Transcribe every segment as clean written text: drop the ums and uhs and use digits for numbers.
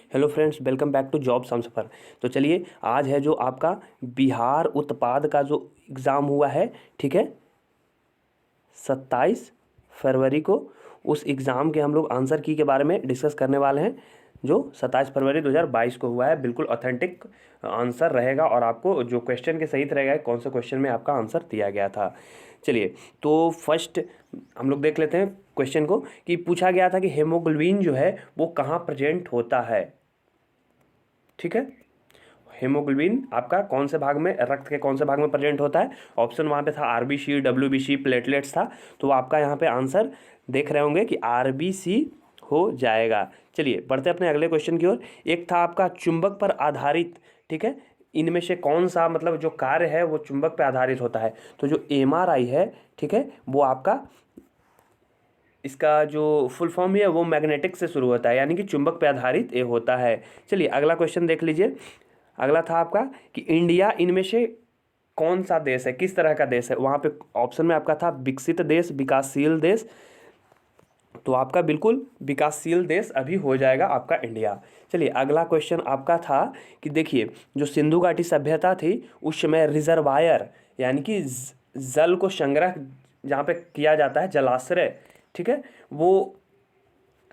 Hello friends, welcome back to Jobs Humsafar. तो चलिए, आज है जो आपका बिहार उत्पाद का जो एग्ज़ाम हुआ है, ठीक है, 27 फरवरी को। उस एग्ज़ाम के हम लोग आंसर की के बारे में डिस्कस करने वाले हैं, जो 27 फरवरी 2022 को हुआ है। बिल्कुल ऑथेंटिक आंसर रहेगा और आपको जो क्वेश्चन के सही रहेगा कौन सा क्वेश्चन में आपका आंसर दिया गया था। चलिए, तो फर्स्ट हम लोग देख लेते हैं क्वेश्चन को कि पूछा गया था कि हेमोग्लोबिन जो है वो कहाँ प्रेजेंट होता है। ठीक है, हेमोग्लोबिन आपका कौन से भाग में, रक्त के कौन से भाग में प्रेजेंट होता है। ऑप्शन वहाँ पे था आरबीसी, डब्ल्यूबीसी, प्लेटलेट्स था। तो आपका यहाँ पे आंसर देख रहे होंगे कि आरबीसी हो जाएगा। चलिए बढ़ते अपने अगले क्वेश्चन की ओर। एक था आपका चुंबक पर आधारित, ठीक है, इनमें से कौन सा मतलब जो कार्य है वो चुंबक पर आधारित होता है। तो जो एमआरआई है, ठीक है, वो आपका इसका जो फुल फॉर्म है वो मैग्नेटिक से शुरू होता है, यानी कि चुंबक पे आधारित ये होता है। चलिए अगला क्वेश्चन देख लीजिए। अगला था आपका कि इंडिया इनमें से कौन सा देश है, किस तरह का देश है। वहाँ पे ऑप्शन में आपका था विकसित देश, विकासशील देश। तो आपका बिल्कुल विकासशील देश अभी हो जाएगा आपका इंडिया। चलिए अगला क्वेश्चन आपका था कि देखिए, जो सिंधु घाटी सभ्यता थी उस समय रिजर्वायर, यानी कि जल को संग्रह जहाँ पे किया जाता है, जलाश्रय, ठीक है, वो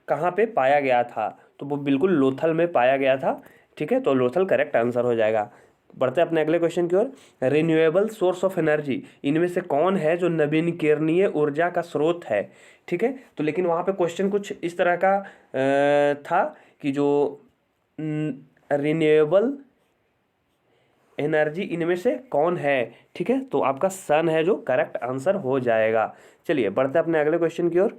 कहाँ पे पाया गया था। तो वो बिल्कुल लोथल में पाया गया था। ठीक है, तो लोथल करेक्ट आंसर हो जाएगा। बढ़ते अपने अगले क्वेश्चन की ओर। रिन्यूएबल सोर्स ऑफ एनर्जी इनमें से कौन है जो नवीनकरणीय ऊर्जा का स्रोत है। ठीक है, तो लेकिन वहाँ पे क्वेश्चन कुछ इस तरह का था कि जो रिन्यूएबल एनर्जी इनमें से कौन है। ठीक है, तो आपका सन है जो करेक्ट आंसर हो जाएगा। चलिए बढ़ते अपने अगले क्वेश्चन की ओर।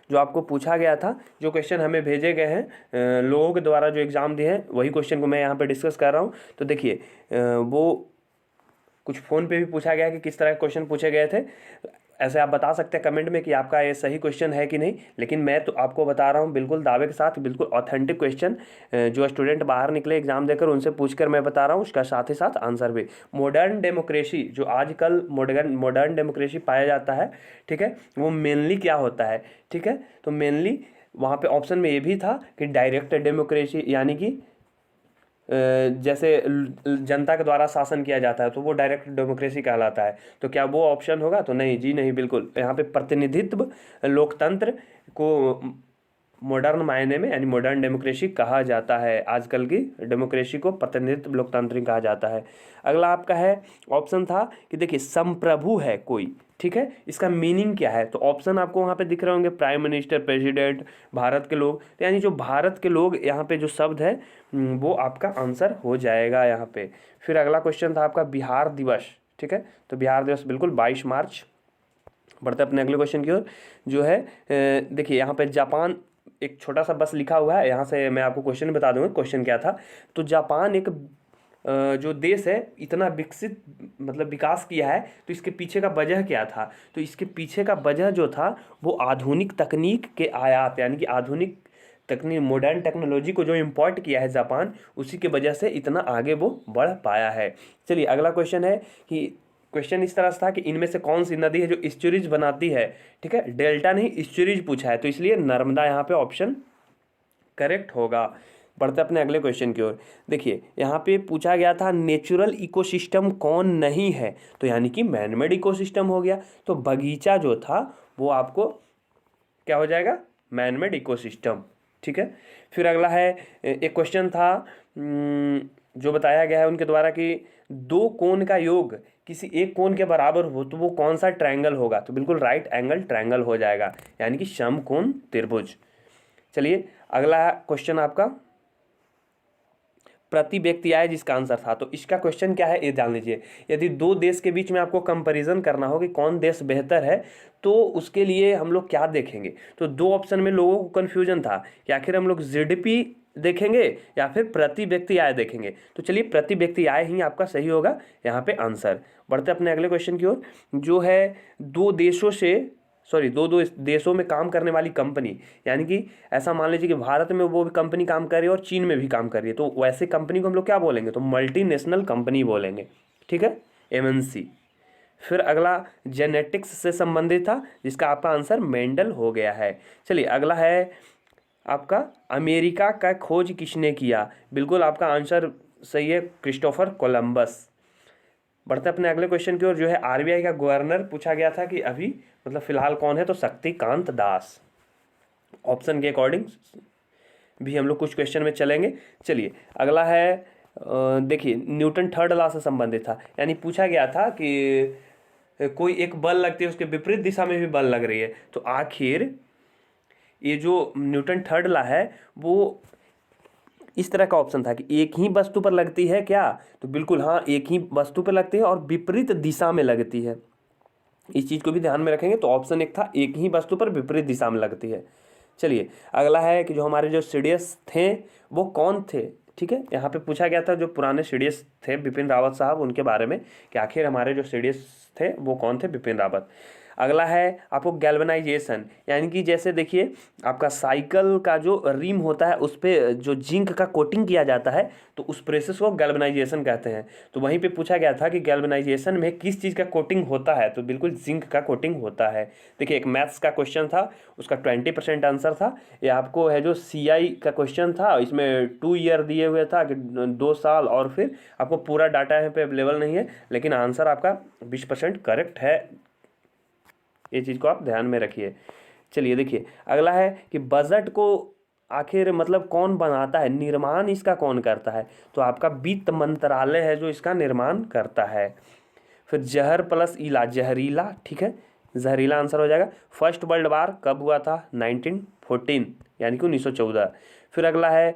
जो आपको पूछा गया था, जो क्वेश्चन हमें भेजे गए हैं लोगों के द्वारा जो एग्ज़ाम दिए हैं, वही क्वेश्चन को मैं यहाँ पे डिस्कस कर रहा हूँ। तो देखिए, वो कुछ फ़ोन पे भी पूछा गया कि किस तरह के क्वेश्चन पूछे गए थे। ऐसे आप बता सकते हैं कमेंट में कि आपका ये सही क्वेश्चन है कि नहीं, लेकिन मैं तो आपको बता रहा हूँ बिल्कुल दावे के साथ, बिल्कुल ऑथेंटिक क्वेश्चन जो स्टूडेंट बाहर निकले एग्जाम देकर उनसे पूछकर मैं बता रहा हूँ, उसका साथ ही साथ आंसर भी। मॉडर्न डेमोक्रेसी, जो आजकल मॉडर्न डेमोक्रेसी पाया जाता है, ठीक है, वो मेनली क्या होता है। ठीक है, तो मेनली वहाँ पे ऑप्शन में ये भी था कि डायरेक्ट डेमोक्रेसी, यानी कि जैसे जनता के द्वारा शासन किया जाता है तो वो डायरेक्ट डेमोक्रेसी कहलाता है। तो क्या वो ऑप्शन होगा? तो नहीं जी नहीं, बिल्कुल यहाँ पे प्रतिनिधित्व लोकतंत्र को मॉडर्न मायने में, यानी मॉडर्न डेमोक्रेसी कहा जाता है। आजकल की डेमोक्रेसी को प्रतिनिधित्व लोकतंत्र कहा जाता है। अगला आपका है, ऑप्शन था कि देखिए संप्रभु है कोई, ठीक है, इसका मीनिंग क्या है। तो ऑप्शन आपको वहाँ पे दिख रहे होंगे, प्राइम मिनिस्टर, प्रेसिडेंट, भारत के लोग। तो यानी जो भारत के लोग यहाँ पे जो शब्द है वो आपका आंसर हो जाएगा यहाँ पे। फिर अगला क्वेश्चन था आपका बिहार दिवस, ठीक है, तो बिहार दिवस बिल्कुल 22 मार्च। बढ़ते अपने अगले क्वेश्चन की ओर। जो है देखिए यहाँ पे जापान, एक छोटा सा बस लिखा हुआ है, यहाँ से मैं आपको क्वेश्चन बता दूंगा क्वेश्चन क्या था। तो जापान एक जो देश है इतना विकसित, मतलब विकास किया है, तो इसके पीछे का वजह क्या था। तो इसके पीछे का वजह जो था वो आधुनिक तकनीक के आयात, यानी कि आधुनिक तकनीक, मॉडर्न टेक्नोलॉजी को जो इम्पोर्ट किया है जापान, उसी की वजह से इतना आगे वो बढ़ पाया है। चलिए अगला क्वेश्चन है कि क्वेश्चन इस तरह से था कि इनमें से कौन सी नदी है जो स्टोरेज बनाती है। ठीक है, डेल्टा नहीं स्टोरेज पूछा है, तो इसलिए नर्मदा यहाँ पे ऑप्शन करेक्ट होगा। बढ़ते अपने अगले क्वेश्चन की ओर। देखिए यहाँ पे पूछा गया था नेचुरल इकोसिस्टम कौन नहीं है, तो यानी कि मैनमेड इकोसिस्टम हो गया। तो बगीचा जो था वो आपको क्या हो जाएगा, मैनमेड इकोसिस्टम। ठीक है, फिर अगला है, एक क्वेश्चन था जो बताया गया है उनके द्वारा कि दो कोण का योग किसी एक कोण के बराबर हो तो वो कौन सा ट्रायंगल होगा। तो बिल्कुल राइट एंगल ट्रायंगल हो जाएगा, यानी कि समकोण त्रिभुज। चलिए अगला क्वेश्चन आपका प्रति व्यक्ति आय जिसका आंसर था। तो इसका क्वेश्चन क्या है ये जान लीजिए। यदि दो देश के बीच में आपको कंपैरिजन करना हो कि कौन देश बेहतर है, तो उसके लिए हम लोग क्या देखेंगे। तो दो ऑप्शन में लोगों को कन्फ्यूजन था कि आखिर हम लोग जीडीपी देखेंगे या फिर प्रति व्यक्ति आय देखेंगे। तो चलिए प्रति व्यक्ति आय ही आपका सही होगा यहाँ पे आंसर। बढ़ते अपने अगले क्वेश्चन की ओर। जो है दो देशों में काम करने वाली कंपनी, यानी कि ऐसा मान लीजिए कि भारत में वो भी कंपनी काम कर रही है और चीन में भी काम कर रही है, तो वैसे कंपनी को हम लोग क्या बोलेंगे, तो मल्टीनेशनल कंपनी बोलेंगे। ठीक है, एमएनसी। फिर अगला जेनेटिक्स से संबंधित था जिसका आपका आंसर मेंडल हो गया है। चलिए अगला है आपका अमेरिका का खोज किसने किया? बिल्कुल आपका आंसर सही है, क्रिस्टोफर कोलंबस। बढ़ते अपने अगले क्वेश्चन की ओर, जो है आरबीआई का गवर्नर पूछा गया था कि अभी मतलब फिलहाल कौन है, तो शक्तिकांत दास। ऑप्शन के अकॉर्डिंग भी हम लोग कुछ क्वेश्चन में चलेंगे। चलिए अगला है, देखिए न्यूटन थर्ड लॉ से संबंधित था, यानी पूछा गया था कि कोई एक बल लगती है, उसके विपरीत दिशा में भी बल लग रही है, तो आखिर ये जो न्यूटन थर्ड लॉ है वो इस तरह का ऑप्शन था कि एक ही वस्तु पर लगती है क्या, तो बिल्कुल हाँ, एक ही वस्तु पर लगती है और विपरीत दिशा में लगती है। इस चीज़ को भी ध्यान में रखेंगे, तो ऑप्शन एक था एक ही वस्तु पर विपरीत दिशा में लगती है। चलिए अगला है कि जो हमारे जो सीडीएस थे वो कौन थे, ठीक है। यहाँ पे पूछा गया था जो पुराने सीडीएस थे बिपिन रावत साहब, उनके बारे में कि आखिर हमारे जो सीडीएस थे वो कौन थे, बिपिन रावत। अगला है आपको गैल्वेनाइजेशन, यानी कि जैसे देखिए आपका साइकिल का जो रिम होता है उस पर जो जिंक का कोटिंग किया जाता है, तो उस प्रोसेस को गैल्वेनाइजेशन कहते हैं। तो वहीं पे पूछा गया था कि गैल्वेनाइजेशन में किस चीज़ का कोटिंग होता है, तो बिल्कुल जिंक का कोटिंग होता है। देखिए एक मैथ्स का क्वेश्चन था, उसका 20% आंसर था। ये आपको है जो सीआई का क्वेश्चन था, इसमें 2 ईयर दिए हुए था कि 2 साल, और फिर आपको पूरा डाटा यहाँ पे अवेलेबल नहीं है, लेकिन आंसर आपका 20% करेक्ट है। ये चीज़ को आप ध्यान में रखिए। चलिए देखिए अगला है कि बजट को आखिर मतलब कौन बनाता है, निर्माण इसका कौन करता है, तो आपका वित्त मंत्रालय है जो इसका निर्माण करता है। फिर जहर प्लस इला, जहरीला, ठीक है, जहरीला आंसर हो जाएगा। फर्स्ट वर्ल्ड वार कब हुआ था, 1914 यानी कि 1914। फिर अगला है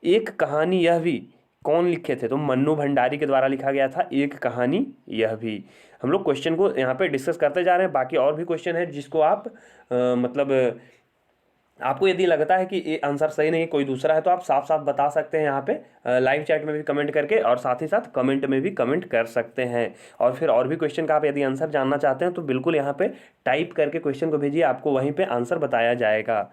एक कहानी यह भी कौन लिखे थे, तो मन्नू भंडारी के द्वारा लिखा गया था एक कहानी यह भी। हम लोग क्वेश्चन को यहाँ पे डिस्कस करते जा रहे हैं, बाकी और भी क्वेश्चन है जिसको आप मतलब आपको यदि लगता है कि ये आंसर सही नहीं है, कोई दूसरा है, तो आप साफ साफ बता सकते हैं यहाँ पे लाइव चैट में भी कमेंट करके, और साथ ही साथ कमेंट में भी कमेंट कर सकते हैं। और फिर और भी क्वेश्चन का आप यदि आंसर जानना चाहते हैं तो बिल्कुल यहाँ पे टाइप करके क्वेश्चन को भेजिए, आपको वहीं पे आंसर बताया जाएगा।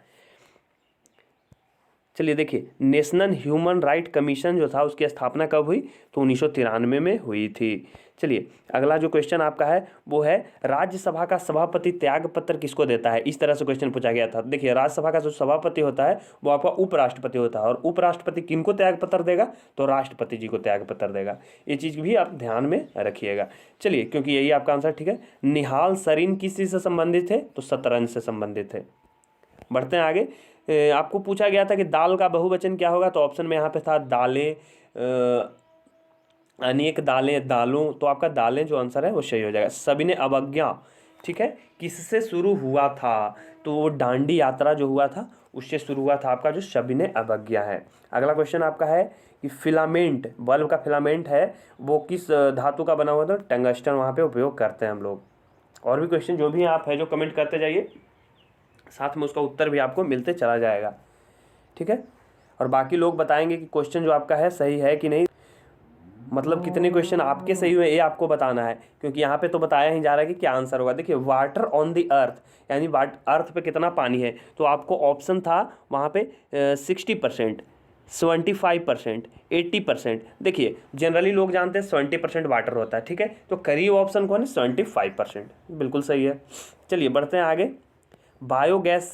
चलिए देखिए नेशनल ह्यूमन राइट कमीशन जो था उसकी स्थापना कब हुई, तो 1993 में हुई थी। चलिए अगला जो क्वेश्चन आपका है वो है राज्यसभा का सभापति त्याग पत्र किसको देता है, इस तरह से क्वेश्चन पूछा गया था। देखिए राज्यसभा का जो सभापति होता है वो आपका उपराष्ट्रपति होता है, और उपराष्ट्रपति किनको त्याग पत्र देगा, तो राष्ट्रपति जी को त्याग पत्र देगा। ये चीज़ भी आप ध्यान में रखिएगा। चलिए क्योंकि यही आपका आंसर ठीक है। निहाल सरीन किस चीज़ से संबंधित थे, तो शतरंज से संबंधित थे। बढ़ते हैं आगे। आपको पूछा गया था कि दाल का बहुवचन क्या होगा, तो ऑप्शन में यहाँ पे था दालें, अनेक दालें, दालों, तो आपका दालें जो आंसर है वो सही हो जाएगा। सविनय अवज्ञा, ठीक है, किससे शुरू हुआ था, तो वो डांडी यात्रा जो हुआ था उससे शुरू हुआ था आपका जो सविनय अवज्ञा है। अगला क्वेश्चन आपका है कि फिलामेंट, बल्ब का फिलामेंट है वो किस धातु का बना हुआ था, टंगस्टन वहाँ पे उपयोग करते हैं हम लोग। और भी क्वेश्चन जो भी आप है जो कमेंट करते जाइए, साथ में उसका उत्तर भी आपको मिलते चला जाएगा, ठीक है। और बाकी लोग बताएंगे कि क्वेश्चन जो आपका है सही है कि नहीं, मतलब कितने क्वेश्चन आपके सही हुए ये आपको बताना है, क्योंकि यहाँ पे तो बताया ही जा रहा है कि क्या आंसर होगा। देखिए वाटर ऑन द अर्थ, यानी अर्थ पे कितना पानी है, तो आपको ऑप्शन था वहाँ पे 60%, 75%, 80%। देखिए जनरली लोग जानते हैं 70% वाटर होता है, ठीक है, तो करीब ऑप्शन कौन है, 75%, बिल्कुल सही है। चलिए बढ़ते हैं आगे। बायोगैस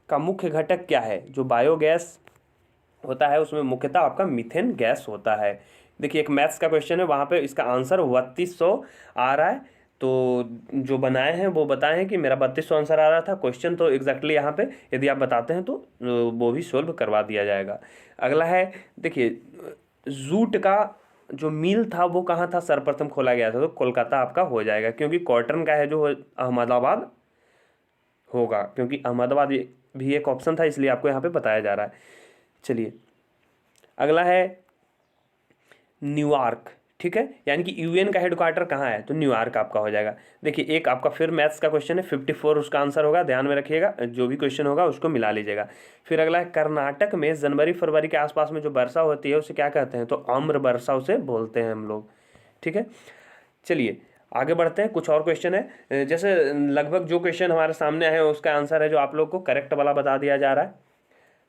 का मुख्य घटक क्या है, जो बायोगैस होता है उसमें मुख्यतः आपका मीथेन गैस होता है। देखिए एक मैथ्स का क्वेश्चन है, वहाँ पे इसका आंसर 3200 आ रहा है, तो जो बनाए हैं वो बताए हैं कि मेरा 3200 आंसर आ रहा था। क्वेश्चन तो एग्जैक्टली यहाँ पे यदि आप बताते हैं तो वो भी सोल्व करवा दिया जाएगा। अगला है देखिए जूट का जो मिल था वो कहाँ था, सर्वप्रथम खोला गया था, तो कोलकाता आपका हो जाएगा, क्योंकि कॉटन का है जो अहमदाबाद होगा, क्योंकि अहमदाबाद भी एक ऑप्शन था इसलिए आपको यहाँ पे बताया जा रहा है। चलिए अगला है न्यूयॉर्क, ठीक है, यानी कि यूएन का हेडक्वार्टर कहाँ है, तो न्यूयॉर्क आपका हो जाएगा। देखिए एक आपका फिर मैथ्स का क्वेश्चन है, 54 उसका आंसर होगा, ध्यान में रखिएगा, जो भी क्वेश्चन होगा उसको मिला लीजिएगा। फिर अगला है कर्नाटक में जनवरी फरवरी के आसपास में जो वर्षा होती है उसे क्या कहते हैं, तो आम्र वर्षा उसे बोलते हैं हम लोग, ठीक है। चलिए आगे बढ़ते हैं, कुछ और क्वेश्चन है, जैसे लगभग जो क्वेश्चन हमारे सामने है उसका आंसर है जो आप लोग को करेक्ट वाला बता दिया जा रहा है।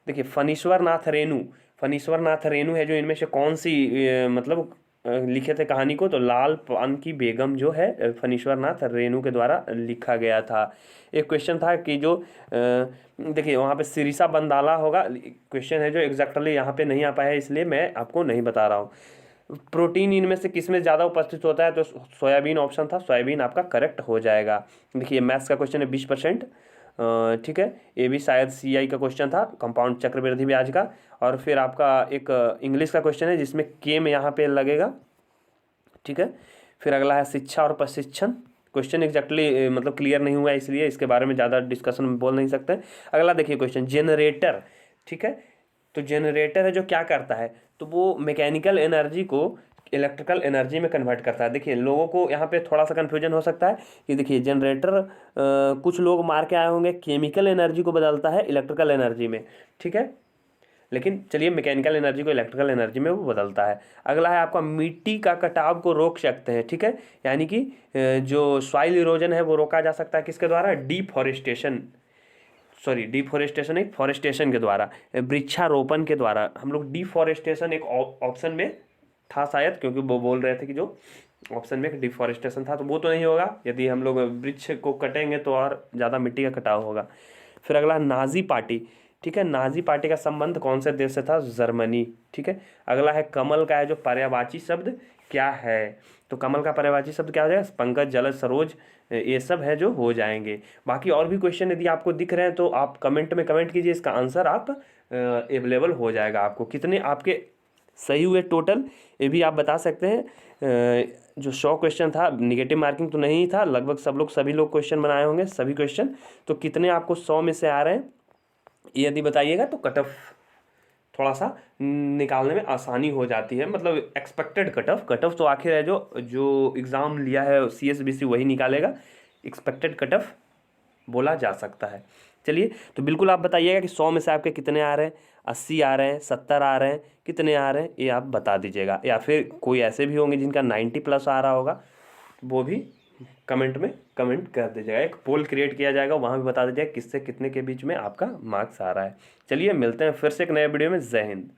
देखिए फणीश्वर नाथ रेणु, फणीश्वर नाथ रेणु है जो इनमें से कौन सी मतलब लिखे थे कहानी को, तो लाल पान की बेगम जो है फणीश्वर नाथ रेणु के द्वारा लिखा गया था। एक क्वेश्चन था कि जो देखिए वहाँ पे सिरिसा बंदाला होगा, क्वेश्चन है जो एग्जैक्टली यहाँ पे नहीं आ पाया है, इसलिए मैं आपको नहीं बता रहा हूँ। प्रोटीन इनमें से किस में ज़्यादा उपस्थित होता है, तो सोयाबीन ऑप्शन था, सोयाबीन आपका करेक्ट हो जाएगा। देखिए मैथ्स का क्वेश्चन है 20%, ठीक है। ये भी शायद CI का क्वेश्चन था, कंपाउंड चक्रवृद्धि ब्याज का। और फिर आपका एक इंग्लिश का क्वेश्चन है जिसमें के में यहाँ पे लगेगा, ठीक है। फिर अगला है शिक्षा और प्रशिक्षण, क्वेश्चन एग्जैक्टली मतलब क्लियर नहीं हुआ है, इसलिए इसके बारे में ज़्यादा डिस्कशन में बोल नहीं सकते। अगला देखिए क्वेश्चन जनरेटर, ठीक है। तो जनरेटर है जो क्या करता है, तो वो मैकेनिकल एनर्जी को इलेक्ट्रिकल एनर्जी में कन्वर्ट करता है। देखिए लोगों को यहाँ पे थोड़ा सा कन्फ्यूजन हो सकता है कि देखिए जनरेटर कुछ लोग मार के आए होंगे केमिकल एनर्जी को बदलता है इलेक्ट्रिकल एनर्जी में, ठीक है। लेकिन चलिए मैकेनिकल एनर्जी को इलेक्ट्रिकल एनर्जी में वो बदलता है। अगला है आपका मिट्टी का कटाव को रोक सकते हैं, ठीक है। यानी कि जो सॉइल इरोजन है वो रोका जा सकता है किसके द्वारा, डिफॉरेस्टेशन, सॉरी डिफॉरेस्टेशन नहीं, फॉरेस्टेशन के द्वारा, वृक्षारोपण के द्वारा। हम लोग डिफॉरेस्टेशन एक ऑप्शन में था शायद, क्योंकि वो बोल रहे थे कि जो ऑप्शन में एक डिफॉरेस्टेशन था, तो वो तो नहीं होगा। यदि हम लोग वृक्ष को कटेंगे तो और ज़्यादा मिट्टी का कटाव होगा। फिर अगला नाजी पार्टी, ठीक है। नाजी पार्टी का संबंध कौन से देश से था, जर्मनी, ठीक है। अगला है कमल का है जो पर्यायवाची शब्द क्या है, तो कमल का पर्यायवाची शब्द क्या हो जाएगा, पंकज, जलज, सरोज, ये सब है जो हो जाएंगे। बाकी और भी क्वेश्चन यदि आपको दिख रहे हैं तो आप कमेंट में कमेंट कीजिए, इसका आंसर आप अवेलेबल हो जाएगा आपको। कितने आपके सही हुए टोटल ये भी आप बता सकते हैं। जो 100 क्वेश्चन था, निगेटिव मार्किंग तो नहीं था, लगभग सब लोग सभी लोग क्वेश्चन बनाए होंगे सभी क्वेश्चन, तो कितने आपको 100 में से आ रहे हैं ये यदि बताइएगा तो कट ऑफ थोड़ा सा निकालने में आसानी हो जाती है। मतलब एक्सपेक्टेड कट ऑफ तो आखिर है जो एग्ज़ाम लिया है CSBC वही निकालेगा, एक्सपेक्टेड कट ऑफ बोला जा सकता है। चलिए तो बिल्कुल आप बताइएगा कि 100 में से आपके कितने आ रहे हैं, 80 आ रहे हैं, 70 आ रहे हैं, कितने आ रहे हैं ये आप बता दीजिएगा। या फिर कोई ऐसे भी होंगे जिनका 90+ आ रहा होगा, वो भी कमेंट में कमेंट कर दीजिएगा। एक पोल क्रिएट किया जाएगा, वहाँ भी बता दीजिएगा किससे कितने के बीच में आपका मार्क्स आ रहा है। चलिए मिलते हैं फिर से एक नए वीडियो में। जय हिंद।